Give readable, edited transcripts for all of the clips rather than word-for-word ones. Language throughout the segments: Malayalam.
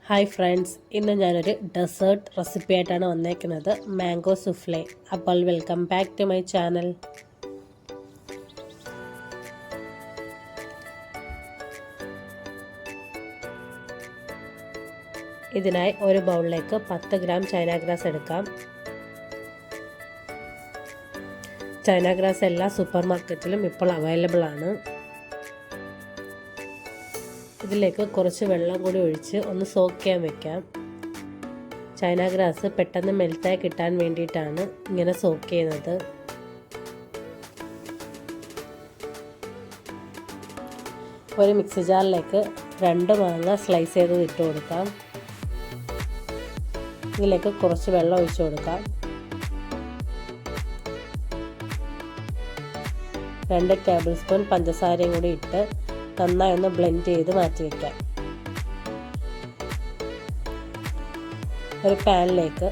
ഹായ് ഫ്രണ്ട്സ്, ഇന്ന് ഞാനൊരു ഡെസേർട്ട് റെസിപ്പി ആയിട്ടാണ് വന്നേക്കുന്നത്, മാംഗോ സുഫ്ലേ. അപ്പോൾ welcome back to my channel. ഇതിനായി ഒരു ബൗളിലേക്ക് 10 ഗ്രാം ചൈന ഗ്രാസ് എടുക്കാം. ചൈന ഗ്രാസ് എല്ലാ സൂപ്പർ മാർക്കറ്റിലും ഇപ്പോൾ അവൈലബിൾ ആണ്. ഇതിലേക്ക് കുറച്ച് വെള്ളം കൂടി ഒഴിച്ച് ഒന്ന് സോക്ക് ചെയ്യാൻ വെക്കാം. ചൈന ഗ്രാസ് പെട്ടെന്ന് മെൽറ്റായി കിട്ടാൻ വേണ്ടിയിട്ടാണ് ഇങ്ങനെ സോക്ക് ചെയ്യുന്നത്. ഒരു മിക്സി ജാറിലേക്ക് 2 മാങ്ങ സ്ലൈസ് ചെയ്ത് ഇട്ട് കൊടുക്കാം. ഇതിലേക്ക് കുറച്ച് വെള്ളം ഒഴിച്ചു കൊടുക്കാം. 2 ടേബിൾ സ്പൂൺ പഞ്ചസാരയും കൂടി ഇട്ട് നന്നായി ഒന്ന് ബ്ലെൻഡ് ചെയ്ത് മാറ്റി വയ്ക്കാം. ഒരു പാനിലേക്ക്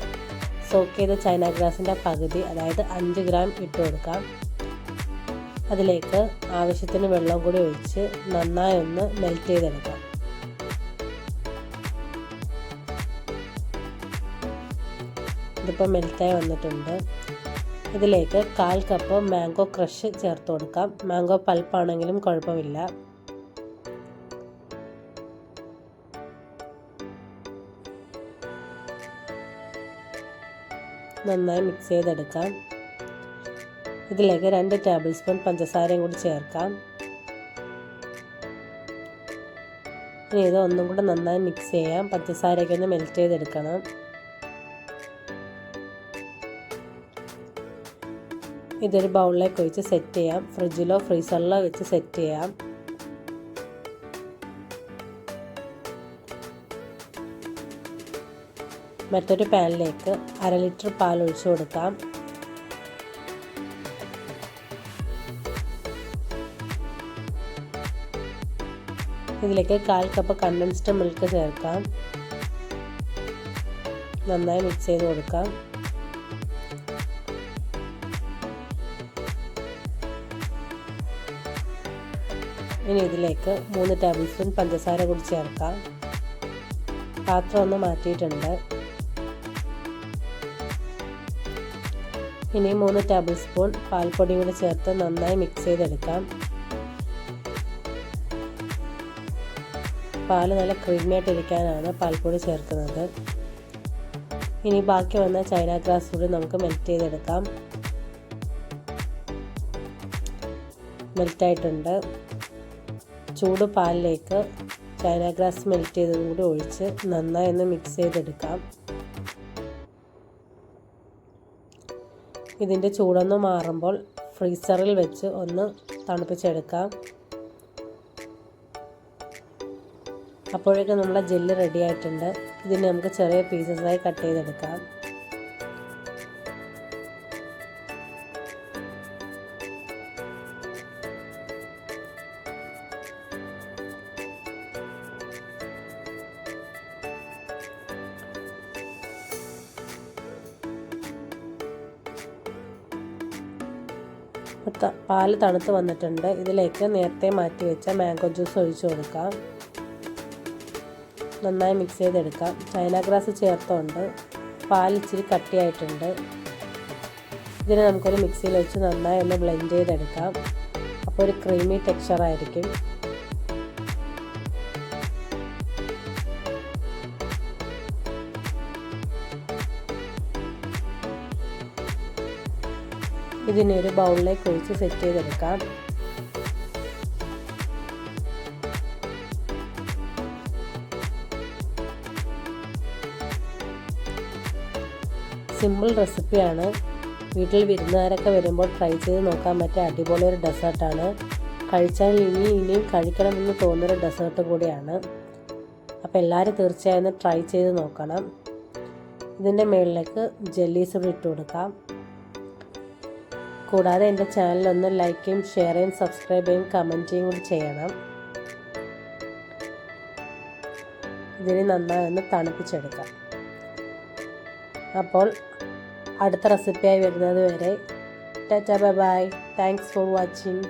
സോക്ക് ചെയ്ത ചൈന ഗ്രാസിൻ്റെ പകുതി, അതായത് 5 ഗ്രാം ഇട്ട് കൊടുക്കാം. അതിലേക്ക് ആവശ്യത്തിന് വെള്ളം കൂടി ഒഴിച്ച് നന്നായി ഒന്ന് മെൽറ്റ് ചെയ്തെടുക്കാം. ഇതിപ്പോൾ മെൽറ്റായി വന്നിട്ടുണ്ട്. ഇതിലേക്ക് 1/4 കപ്പ് മാംഗോ ക്രഷ് ചേർത്ത് കൊടുക്കാം. മാംഗോ പൾപ്പാണെങ്കിലും കുഴപ്പമില്ല. നന്നായി മിക്സ് ചെയ്തെടുക്കാം. ഇതിലേക്ക് 2 ടേബിൾ സ്പൂൺ പഞ്ചസാരയും കൂടി ചേർക്കാം. ഇനി ഇത് ഒന്നും കൂടെ നന്നായി മിക്സ് ചെയ്യാം. പഞ്ചസാരയൊക്കെ ഒന്ന് മെൽറ്റ് ചെയ്തെടുക്കണം. ഇതൊരു ബൗളിലേക്ക് ഒഴിച്ച് സെറ്റ് ചെയ്യാം. ഫ്രിഡ്ജിലോ ഫ്രീസറിലോ വെച്ച് സെറ്റ് ചെയ്യാം. മറ്റൊരു പാനിലേക്ക് 1/2 ലിറ്റർ പാൽ ഒഴിച്ചു കൊടുക്കാം. ഇതിലേക്ക് 1/4 കപ്പ് കണ്ടൻസ്ഡ് മിൽക്ക് ചേർക്കാം. നന്നായി മിക്സ് ചെയ്ത് കൊടുക്കാം. ഇനി ഇതിലേക്ക് 3 ടേബിൾ സ്പൂൺ പഞ്ചസാര കൂടി ചേർക്കാം. പാത്രം ഒന്ന് മാറ്റിയിട്ടുണ്ട്. ഇനി 3 ടേബിൾ സ്പൂൺ പാൽപ്പൊടി കൂടി ചേർത്ത് നന്നായി മിക്സ് ചെയ്തെടുക്കാം. പാൽ നല്ല ക്രീമി ആയിട്ടിരിക്കാനാണ് പാൽപ്പൊടി ചേർക്കുന്നത്. ഇനി ബാക്കി വന്ന ചൈന ഗ്രാസ് കൂടി നമുക്ക് മെൽറ്റ് ചെയ്തെടുക്കാം. മെൽറ്റായിട്ടുണ്ട്. ചൂട് പാലിലേക്ക് ചൈന ഗ്രാസ് മെൽറ്റ് ചെയ്തതും കൂടി ഒഴിച്ച് നന്നായി ഒന്ന് മിക്സ് ചെയ്തെടുക്കാം. ഇതിൻ്റെ ചൂടൊന്ന് മാറുമ്പോൾ ഫ്രീസറിൽ വെച്ച് ഒന്ന് തണുപ്പിച്ചെടുക്കാം. അപ്പോഴേക്കും നമ്മുടെ ജെല്ല് റെഡി ആയിട്ടുണ്ട്. ഇതിനെ നമുക്ക് ചെറിയ പീസസായി കട്ട് ചെയ്തെടുക്കാം. പാല് തണുത്ത് വന്നിട്ടുണ്ട്. ഇതിലേക്ക് നേരത്തെ മാറ്റി വെച്ച മാംഗോ ജ്യൂസ് ഒഴിച്ചു കൊടുക്കാം. നന്നായി മിക്സ് ചെയ്തെടുക്കാം. ചൈന ഗ്രാസ് ചേർത്തുകൊണ്ട് പാൽ ഇച്ചിരി കട്ടിയായിട്ടുണ്ട്. ഇതിനെ നമുക്കൊരു മിക്സിയിൽ വെച്ച് നന്നായി ഒന്ന് ബ്ലെൻഡ് ചെയ്തെടുക്കാം. അപ്പോൾ ഒരു ക്രീമി ടെക്സ്ചറായിരിക്കും. ഇതിനെ ഒരു ബൗളിലേക്ക് ഒഴിച്ച് സെറ്റ് ചെയ്തെടുക്കാം. സിമ്പിൾ റെസിപ്പിയാണ്. വീട്ടിൽ വിരുന്നുകാരൊക്കെ വരുമ്പോൾ ട്രൈ ചെയ്ത് നോക്കാൻ പറ്റിയ അടിപൊളി ഒരു ഡെസേർട്ടാണ്. കഴിച്ചാൽ ഇനിയും കഴിക്കണമെന്ന് തോന്നുന്നൊരു ഡെസേർട്ട് കൂടിയാണ്. അപ്പോൾ എല്ലാവരും തീർച്ചയായും ട്രൈ ചെയ്ത് നോക്കണം. ഇതിൻ്റെ മുകളിലേക്ക് ജെല്ലീസ് കൂടി ഇട്ട് കൊടുക്കാം. കൂടാതെ എൻ്റെ ചാനലൊന്ന് ലൈക്ക് ചെയ്യും, ഷെയർ ചെയ്യും, സബ്സ്ക്രൈബ് ചെയ്യും, കമൻറ്റ് ചെയ്യും കൂടി ചെയ്യണം. ഇതിന് നന്നായി ഒന്ന് തണുപ്പിച്ചെടുക്കാം. അപ്പോൾ അടുത്ത റെസിപ്പിയായി വരുന്നത് വരെ tata bye bye. Thanks for watching.